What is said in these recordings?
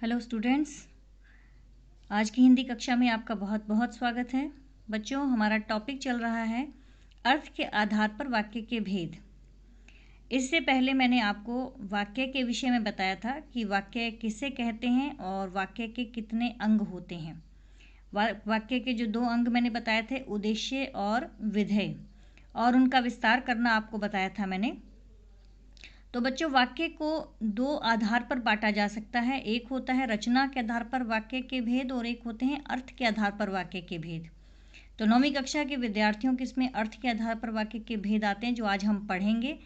Hello students, आज की हिंदी कक्षा में आपका बहुत बहुत स्वागत है। बच्चों, हमारा टॉपिक चल रहा है अर्थ के आधार पर वाक्य के भेद। इससे पहले मैंने आपको वाक्य के विषय में बताया था कि वाक्य किसे कहते हैं और वाक्य के कितने अंग होते हैं। वाक्य के जो 2 अंग मैंने बताए थे, उद्देश्य और विधेय, और उनका विस्तार करना आपको बताया था मैंने। तो बच्चों, वाक्य को 2 आधार पर बांटा जा सकता है। एक होता है रचना के आधार पर वाक्य के भेद और एक होते हैं अर्थ के आधार पर वाक्य के भेद। तो 9वीं कक्षा के विद्यार्थियों के इसमें अर्थ के आधार पर वाक्य के भेद आते हैं, जो आज हम पढ़ेंगे।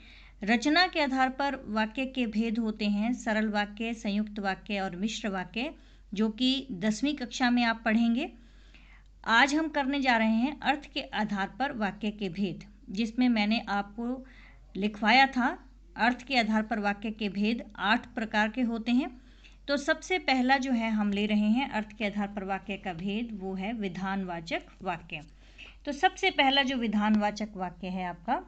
रचना के आधार पर वाक्य के भेद होते हैं सरल वाक्य, संयुक्त वाक्य और मिश्र वाक्य, जो कि 10वीं कक्षा में आप पढ़ेंगे। आज हम करने जा रहे हैं अर्थ के आधार पर वाक्य के भेद, जिसमें मैंने आपको लिखवाया था अर्थ के आधार पर वाक्य के भेद 8 प्रकार के होते हैं। तो सबसे पहला जो है हम ले रहे हैं अर्थ के आधार पर वाक्य का भेद, वो है विधानवाचक वाक्य। तो सबसे पहला जो विधानवाचक वाक्य है आपका,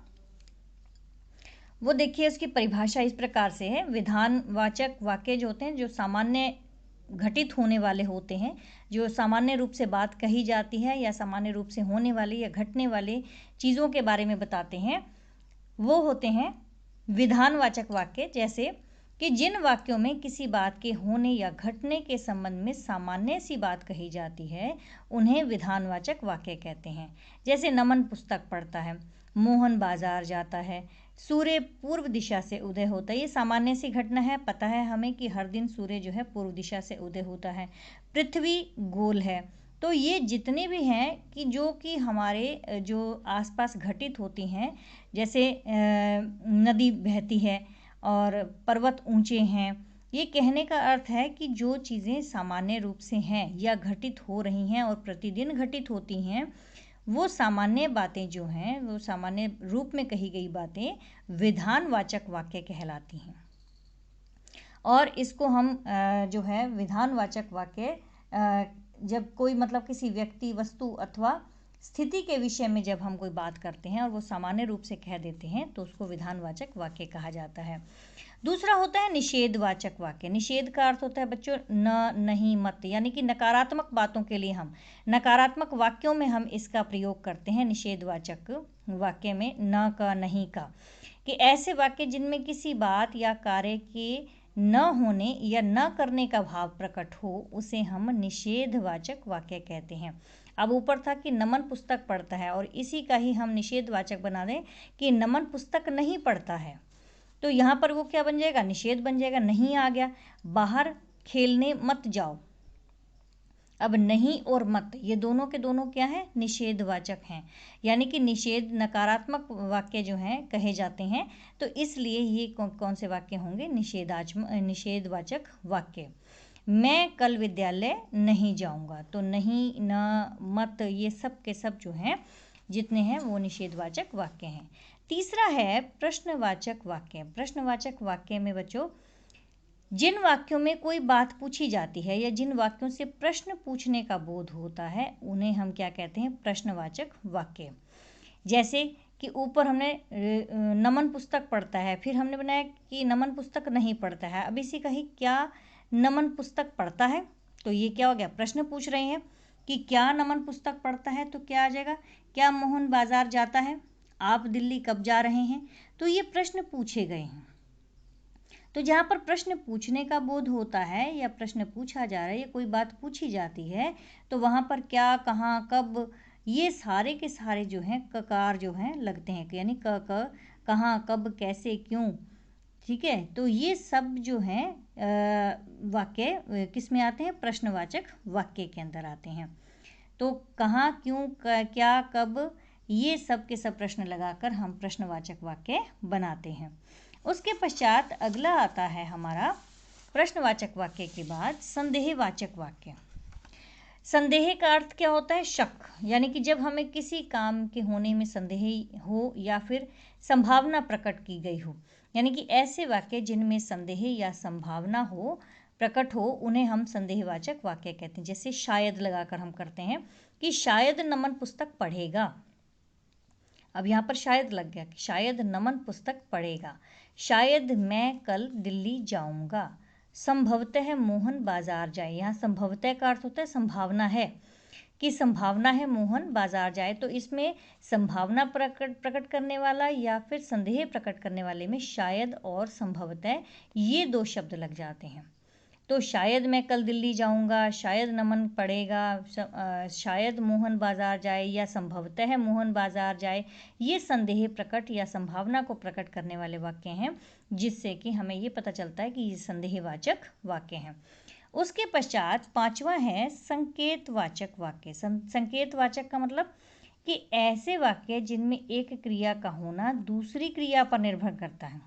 वो देखिए उसकी परिभाषा इस प्रकार से है। विधानवाचक वाक्य जो होते हैं, जो सामान्य घटित होने वाले होते हैं, जो सामान्य रूप से बात कही जाती है या सामान्य रूप से होने वाली या घटने वाली चीज़ों के बारे में बताते हैं, वो होते हैं विधानवाचक वाक्य। जैसे कि जिन वाक्यों में किसी बात के होने या घटने के संबंध में सामान्य सी बात कही जाती है, उन्हें विधानवाचक वाक्य कहते हैं। जैसे नमन पुस्तक पढ़ता है, मोहन बाजार जाता है, सूर्य पूर्व दिशा से उदय होता है। ये सामान्य सी घटना है, पता है हमें कि हर दिन सूर्य जो है पूर्व दिशा से उदय होता है। पृथ्वी गोल है। तो ये जितने भी हैं कि जो कि हमारे जो आसपास घटित होती हैं, जैसे नदी बहती है और पर्वत ऊंचे हैं, ये कहने का अर्थ है कि जो चीज़ें सामान्य रूप से हैं या घटित हो रही हैं और प्रतिदिन घटित होती हैं, वो सामान्य बातें जो हैं, वो सामान्य रूप में कही गई बातें विधानवाचक वाक्य कहलाती हैं। और इसको हम जो है विधानवाचक वाक्य जब कोई मतलब किसी व्यक्ति, वस्तु अथवा स्थिति के विषय में जब हम कोई बात करते हैं और वो सामान्य रूप से कह देते हैं, तो उसको विधानवाचक वाक्य कहा जाता है। दूसरा होता है निषेधवाचक वाक्य। निषेध का अर्थ होता है बच्चों न, नहीं, मत, यानी कि नकारात्मक बातों के लिए हम नकारात्मक वाक्यों में हम इसका प्रयोग करते हैं। निषेधवाचक वाक्य में न का, नहीं का, कि ऐसे वाक्य जिनमें किसी बात या कार्य के न होने या न करने का भाव प्रकट हो, उसे हम निषेधवाचक वाक्य कहते हैं। अब ऊपर था कि नमन पुस्तक पढ़ता है, और इसी का ही हम निषेधवाचक बना दें कि नमन पुस्तक नहीं पढ़ता है, तो यहाँ पर वो क्या बन जाएगा? निषेध बन जाएगा। नहीं आ गया। बाहर खेलने मत जाओ। अब नहीं और मत, ये दोनों के दोनों क्या है? निषेधवाचक हैं, यानी कि निषेध नकारात्मक वाक्य जो हैं कहे जाते हैं। तो इसलिए ये कौन से वाक्य होंगे? निषेधवाचक वाक्य। मैं कल विद्यालय नहीं जाऊंगा, तो नहीं, न, मत, ये सब के सब जो हैं जितने हैं वो निषेधवाचक वाक्य हैं। तीसरा है प्रश्नवाचक वाक्य। प्रश्नवाचक वाक्य में बच्चों जिन वाक्यों में कोई बात पूछी जाती है या जिन वाक्यों से प्रश्न पूछने का बोध होता है, उन्हें हम क्या कहते हैं? प्रश्नवाचक वाक्य। जैसे कि ऊपर हमने नमन पुस्तक पढ़ता है, फिर हमने बनाया कि नमन पुस्तक नहीं पढ़ता है। अब इसी का ही क्या नमन पुस्तक पढ़ता है, तो ये क्या हो गया? प्रश्न पूछ रहे हैं कि क्या नमन पुस्तक पढ़ता है, तो क्या आ जाएगा? क्या मोहन बाजार जाता है? आप दिल्ली कब जा रहे हैं? तो ये प्रश्न पूछे गए हैं। तो जहाँ पर प्रश्न पूछने का बोध होता है या प्रश्न पूछा जा रहा है या कोई बात पूछी जाती है, तो वहाँ पर क्या, कहाँ, कब, ये सारे के सारे जो हैं ककार जो हैं लगते हैं, यानी क, कहाँ, कब, कैसे, क्यों। ठीक है, तो ये सब जो हैं वाक्य किस में आते हैं? प्रश्नवाचक वाक्य के अंदर आते हैं। तो कहाँ, क्यों, क्या, कब, ये सब के सब प्रश्न लगाकर हम प्रश्नवाचक वाक्य बनाते हैं। उसके पश्चात अगला आता है हमारा प्रश्नवाचक वाक्य के बाद संदेहवाचक वाक्य। संदेह का अर्थ क्या होता है? शक, यानी कि जब हमें किसी काम के होने में संदेह हो या फिर संभावना प्रकट की गई हो, यानी कि ऐसे वाक्य जिनमें संदेह या संभावना हो, प्रकट हो, उन्हें हम संदेहवाचक वाक्य कहते हैं। जैसे शायद लगाकर हम करते हैं कि शायद नमन पुस्तक पढ़ेगा। अब यहाँ पर शायद लग गया कि शायद नमन पुस्तक पढ़ेगा। शायद मैं कल दिल्ली जाऊंगा। संभवतः मोहन बाजार जाए। यहाँ संभवतः का अर्थ होता है संभावना है, कि संभावना है मोहन बाजार जाए। तो इसमें संभावना प्रकट करने वाला या फिर संदेह प्रकट करने वाले में शायद और संभवतः ये दो शब्द लग जाते हैं। तो शायद मैं कल दिल्ली जाऊंगा, शायद नमन पड़ेगा, शायद मोहन बाजार जाए या संभवतः मोहन बाजार जाए, ये संदेह प्रकट या संभावना को प्रकट करने वाले वाक्य हैं, जिससे कि हमें ये पता चलता है कि ये संदेहवाचक वाक्य हैं। उसके पश्चात पांचवा है संकेतवाचक वाक्य। संकेतवाचक का मतलब कि ऐसे वाक्य जिनमें एक क्रिया का होना दूसरी क्रिया पर निर्भर करता है,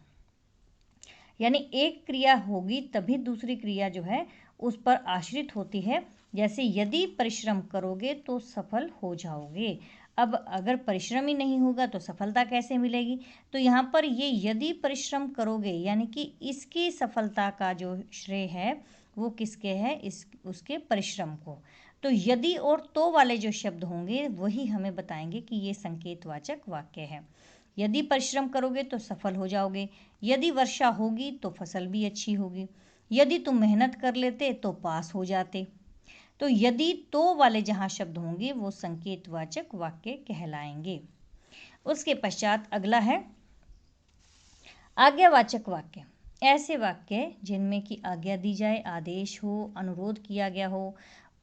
यानी एक क्रिया होगी तभी दूसरी क्रिया जो है उस पर आश्रित होती है। जैसे यदि परिश्रम करोगे तो सफल हो जाओगे। अब अगर परिश्रम ही नहीं होगा तो सफलता कैसे मिलेगी? तो यहाँ पर ये यदि परिश्रम करोगे यानी कि इसकी सफलता का जो श्रेय है वो किसके है? उसके परिश्रम को। तो यदि और तो वाले जो शब्द होंगे वही हमें बताएंगे कि ये संकेतवाचक वाक्य है। यदि परिश्रम करोगे तो सफल हो जाओगे, यदि वर्षा होगी तो फसल भी अच्छी होगी, यदि तुम मेहनत कर लेते तो पास हो जाते। तो यदि तो वाले जहाँ शब्द होंगे वो संकेतवाचक वाक्य कहलाएंगे। उसके पश्चात अगला है आज्ञावाचक वाक्य। ऐसे वाक्य जिनमें कि आज्ञा दी जाए, आदेश हो, अनुरोध किया गया हो,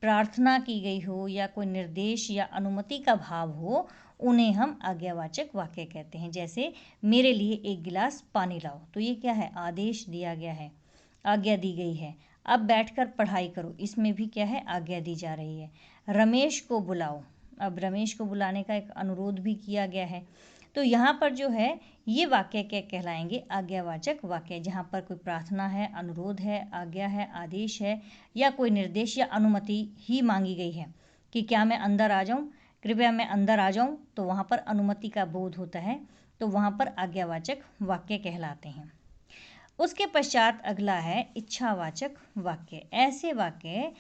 प्रार्थना की गई हो या कोई निर्देश या अनुमति का भाव हो, उन्हें हम आज्ञावाचक वाक्य कहते हैं। जैसे मेरे लिए एक गिलास पानी लाओ, तो ये क्या है? आदेश दिया गया है, आज्ञा दी गई है। अब बैठकर पढ़ाई करो, इसमें भी क्या है? आज्ञा दी जा रही है। रमेश को बुलाओ, अब रमेश को बुलाने का एक अनुरोध भी किया गया है। तो यहाँ पर जो है ये वाक्य क्या कहलाएंगे? आज्ञावाचक वाक्य, जहाँ पर कोई प्रार्थना है, अनुरोध है, आज्ञा है, आदेश है या कोई निर्देश या अनुमति ही मांगी गई है कि क्या मैं अंदर आ जाऊँ, कृपया मैं अंदर आ जाऊँ, तो वहाँ पर अनुमति का बोध होता है, तो वहाँ पर आज्ञावाचक वाक्य कहलाते हैं। उसके पश्चात अगला है इच्छावाचक वाक्य। ऐसे वाक्य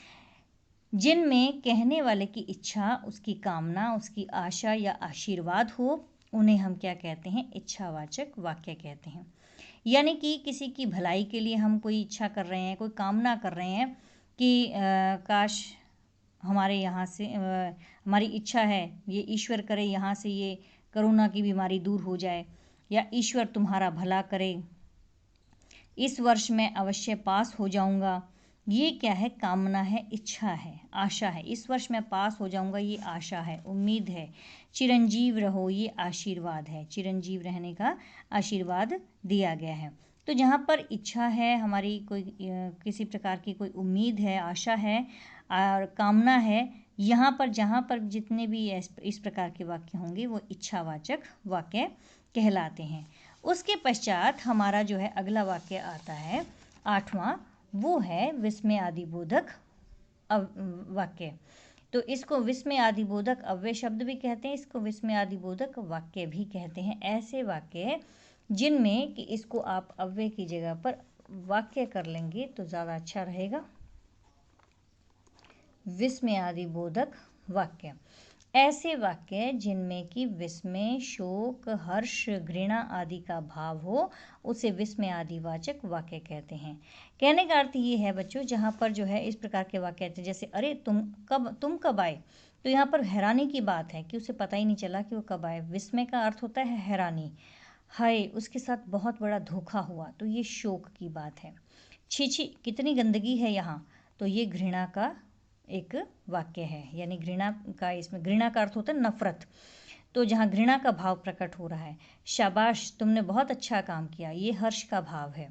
जिनमें कहने वाले की इच्छा, उसकी कामना, उसकी आशा या आशीर्वाद हो, उन्हें हम क्या कहते हैं? इच्छावाचक वाक्य कहते हैं। यानी कि किसी की भलाई के लिए हम कोई इच्छा कर रहे हैं, कोई कामना कर रहे हैं कि काश हमारे यहाँ से हमारी इच्छा है ये ईश्वर करे यहाँ से ये कोरोना की बीमारी दूर हो जाए, या ईश्वर तुम्हारा भला करे, इस वर्ष मैं अवश्य पास हो जाऊंगा। ये क्या है? कामना है, इच्छा है, आशा है। इस वर्ष मैं पास हो जाऊंगा, ये आशा है, उम्मीद है। चिरंजीव रहो, ये आशीर्वाद है, चिरंजीव रहने का आशीर्वाद दिया गया है। तो जहाँ पर इच्छा है हमारी, कोई किसी प्रकार की कोई उम्मीद है, आशा है और कामना है, यहाँ पर जहाँ पर जितने भी इस प्रकार के वाक्य होंगे वो इच्छावाचक वाक्य कहलाते हैं। उसके पश्चात हमारा जो है अगला वाक्य आता है 8वां, वो है विस्मय आदिबोधक वाक्य। तो इसको विस्मय आदिबोधक अव्यय शब्द भी कहते हैं, इसको विस्मय आदिबोधक वाक्य भी कहते हैं। ऐसे वाक्य जिनमें कि इसको आप अव्यय की जगह पर वाक्य कर लेंगे तो ज़्यादा अच्छा रहेगा। विस्मय आदिबोधक वाक्य, ऐसे वाक्य जिनमें कि विस्मय, शोक, हर्ष, घृणा आदि का भाव हो, उसे विस्मय आदिवाचक वाक्य कहते हैं। कहने का अर्थ ये है बच्चों, जहाँ पर जो है इस प्रकार के वाक्य कहते हैं, जैसे अरे तुम कब आए, तो यहाँ पर हैरानी की बात है कि उसे पता ही नहीं चला कि वो कब आए। विस्मय का अर्थ होता है हैरानी, हाय उसके साथ बहुत बड़ा धोखा हुआ, तो ये शोक की बात है। छी छी कितनी गंदगी है यहाँ, तो ये घृणा का एक वाक्य है, यानी घृणा का, इसमें घृणा का अर्थ होता है नफरत, तो जहाँ घृणा का भाव प्रकट हो रहा है। शाबाश तुमने बहुत अच्छा काम किया, ये हर्ष का भाव है।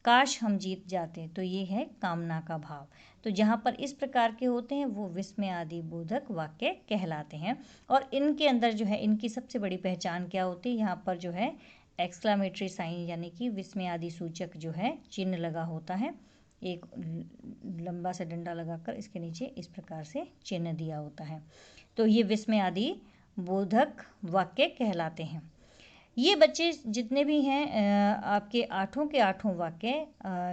काश हम जीत जाते, तो ये है कामना का भाव। तो जहाँ पर इस प्रकार के होते हैं वो विस्मय आदिबोधक वाक्य कहलाते हैं। और इनके अंदर जो है इनकी सबसे बड़ी पहचान क्या होती है? यहाँ पर जो है एक्सक्लामेटरी साइन यानी कि विस्मय आदि सूचक जो है चिन्ह लगा होता है, एक लंबा सा डंडा लगाकर इसके नीचे इस प्रकार से चिन्ह दिया होता है। तो ये विस्मय आदि बोधक वाक्य कहलाते हैं। ये बच्चे जितने भी हैं आपके 8 के 8 वाक्य,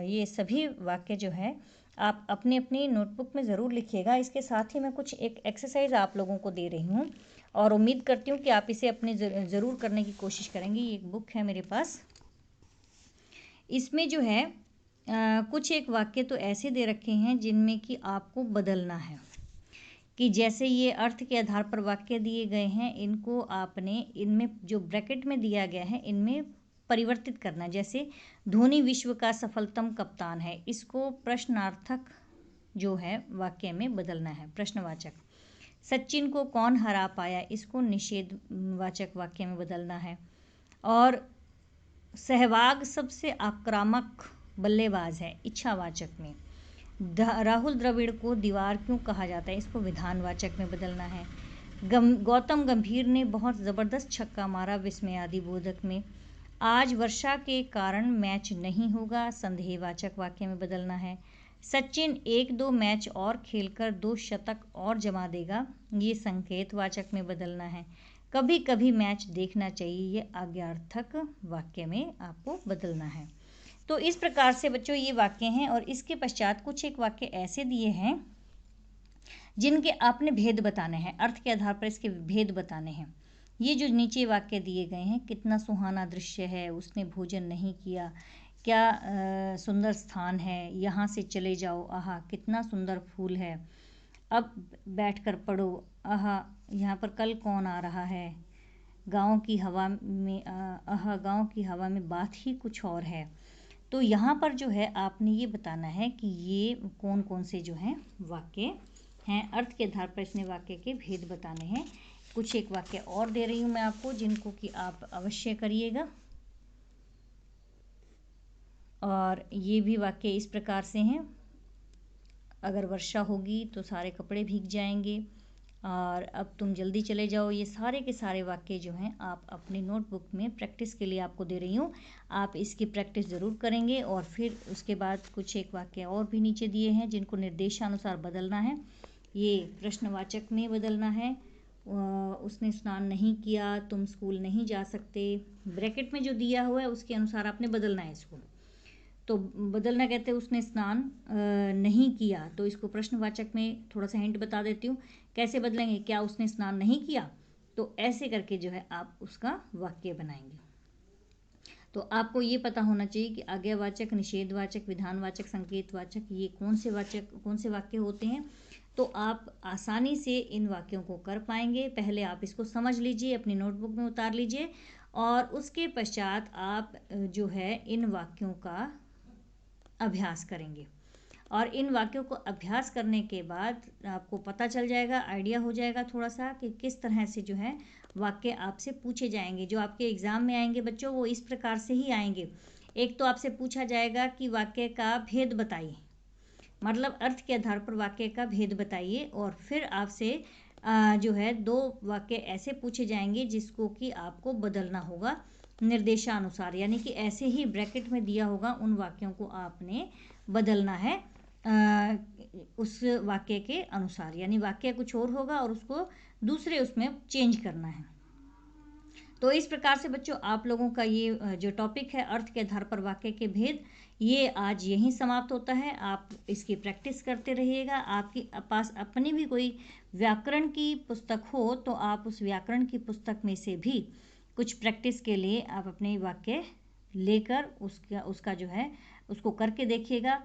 ये सभी वाक्य जो है आप अपनी अपनी नोटबुक में ज़रूर लिखिएगा। इसके साथ ही मैं कुछ एक एक्सरसाइज आप लोगों को दे रही हूँ और उम्मीद करती हूँ कि आप इसे अपने ज़रूर करने की कोशिश करेंगे। ये एक बुक है मेरे पास, इसमें जो है कुछ एक वाक्य तो ऐसे दे रखे हैं जिनमें कि आपको बदलना है, कि जैसे ये अर्थ के आधार पर वाक्य दिए गए हैं, इनको आपने इनमें जो ब्रैकेट में दिया गया है इनमें परिवर्तित करना है। जैसे धोनी विश्व का सफलतम कप्तान है, इसको प्रश्नार्थक जो है वाक्य में बदलना है, प्रश्नवाचक। सचिन को कौन हरा पाया, इसको निषेधवाचक वाक्य में बदलना है। और सहवाग सबसे आक्रामक बल्लेबाज है, इच्छावाचक में। राहुल द्रविड़ को दीवार क्यों कहा जाता है, इसको विधानवाचक में बदलना है। गौतम गंभीर ने बहुत ज़बरदस्त छक्का मारा, विस्मयादिबोधक में। आज वर्षा के कारण मैच नहीं होगा, संदेहवाचक वाक्य में बदलना है। सचिन 1-2 मैच और खेलकर 2 शतक और जमा देगा, ये संकेतवाचक में बदलना है। कभी कभी मैच देखना चाहिए, ये आज्ञार्थक वाक्य में आपको बदलना है। तो इस प्रकार से बच्चों ये वाक्य हैं। और इसके पश्चात कुछ एक वाक्य ऐसे दिए हैं जिनके आपने भेद बताने हैं, अर्थ के आधार पर इसके भेद बताने हैं। ये जो नीचे वाक्य दिए गए हैं, कितना सुहाना दृश्य है, उसने भोजन नहीं किया, क्या सुंदर स्थान है, यहाँ से चले जाओ, आहा कितना सुंदर फूल है, अब बैठकर पढ़ो, आहा यहाँ पर कल कौन आ रहा है, गाँव की हवा में आहा गाँव की हवा में बात ही कुछ और है। तो यहाँ पर जो है आपने ये बताना है कि ये कौन कौन से जो हैं वाक्य हैं, अर्थ के आधार पर इसने वाक्य के भेद बताने हैं। कुछ एक वाक्य और दे रही हूँ मैं आपको, जिनको कि आप अवश्य करिएगा। और ये भी वाक्य इस प्रकार से हैं, अगर वर्षा होगी तो सारे कपड़े भीग जाएंगे, और अब तुम जल्दी चले जाओ। ये सारे के सारे वाक्य जो हैं आप अपनी नोटबुक में प्रैक्टिस के लिए आपको दे रही हूँ, आप इसकी प्रैक्टिस ज़रूर करेंगे। और फिर उसके बाद कुछ एक वाक्य और भी नीचे दिए हैं जिनको निर्देशानुसार बदलना है। ये प्रश्नवाचक में बदलना है, उसने स्नान नहीं किया, तुम स्कूल नहीं जा सकते, ब्रैकेट में जो दिया हुआ है उसके अनुसार आपने बदलना है इसको। तो बदलना कहते हैं उसने स्नान नहीं किया, तो इसको प्रश्नवाचक में थोड़ा सा हिंट बता देती हूँ कैसे बदलेंगे। क्या उसने स्नान नहीं किया, तो ऐसे करके जो है आप उसका वाक्य बनाएंगे। तो आपको ये पता होना चाहिए कि आज्ञावाचक, निषेधवाचक, विधानवाचक, संकेतवाचक ये कौन से वाक्य होते हैं। तो आप आसानी से इन वाक्यों को कर पाएंगे। पहले आप इसको समझ लीजिए, अपनी नोटबुक में उतार लीजिए, और उसके पश्चात आप जो है इन वाक्यों का अभ्यास करेंगे। और इन वाक्यों को अभ्यास करने के बाद आपको पता चल जाएगा, आइडिया हो जाएगा थोड़ा सा कि किस तरह से जो है वाक्य आपसे पूछे जाएंगे। जो आपके एग्ज़ाम में आएंगे बच्चों, वो इस प्रकार से ही आएंगे। एक तो आपसे पूछा जाएगा कि वाक्य का भेद बताइए, मतलब अर्थ के आधार पर वाक्य का भेद बताइए। और फिर आपसे जो है 2 वाक्य ऐसे पूछे जाएंगे जिसको कि आपको बदलना होगा निर्देशानुसार, यानी कि ऐसे ही ब्रैकेट में दिया होगा उन वाक्यों को आपने बदलना है उस वाक्य के अनुसार, यानी वाक्य कुछ और होगा और उसको दूसरे उसमें चेंज करना है। तो इस प्रकार से बच्चों आप लोगों का ये जो टॉपिक है अर्थ के आधार पर वाक्य के भेद, ये आज यहीं समाप्त होता है। आप इसकी प्रैक्टिस करते रहिएगा। आपके पास अपनी भी कोई व्याकरण की पुस्तक हो तो आप उस व्याकरण की पुस्तक में से भी कुछ प्रैक्टिस के लिए आप अपने वाक्य लेकर उसका जो है उसको करके देखिएगा।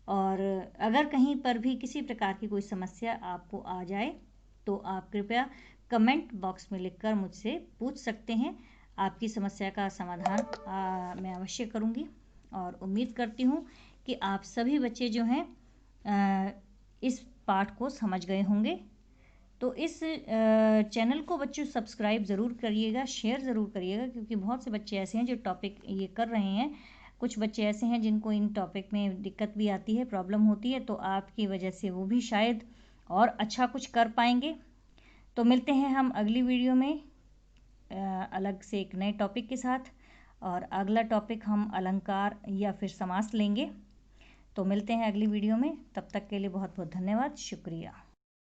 और अगर कहीं पर भी किसी प्रकार की कोई समस्या आपको आ जाए तो आप कृपया कमेंट बॉक्स में लिखकर मुझसे पूछ सकते हैं। आपकी समस्या का समाधान मैं अवश्य करूंगी। और उम्मीद करती हूँ कि आप सभी बच्चे जो हैं इस पाठ को समझ गए होंगे। तो इस चैनल को बच्चों सब्सक्राइब ज़रूर करिएगा, शेयर ज़रूर करिएगा, क्योंकि बहुत से बच्चे ऐसे हैं जो टॉपिक ये कर रहे हैं। कुछ बच्चे ऐसे हैं जिनको इन टॉपिक में दिक्कत भी आती है, प्रॉब्लम होती है, तो आपकी वजह से वो भी शायद और अच्छा कुछ कर पाएंगे। तो मिलते हैं हम अगली वीडियो में अलग से एक नए टॉपिक के साथ। और अगला टॉपिक हम अलंकार या फिर समास लेंगे। तो मिलते हैं अगली वीडियो में, तब तक के लिए बहुत बहुत धन्यवाद, शुक्रिया।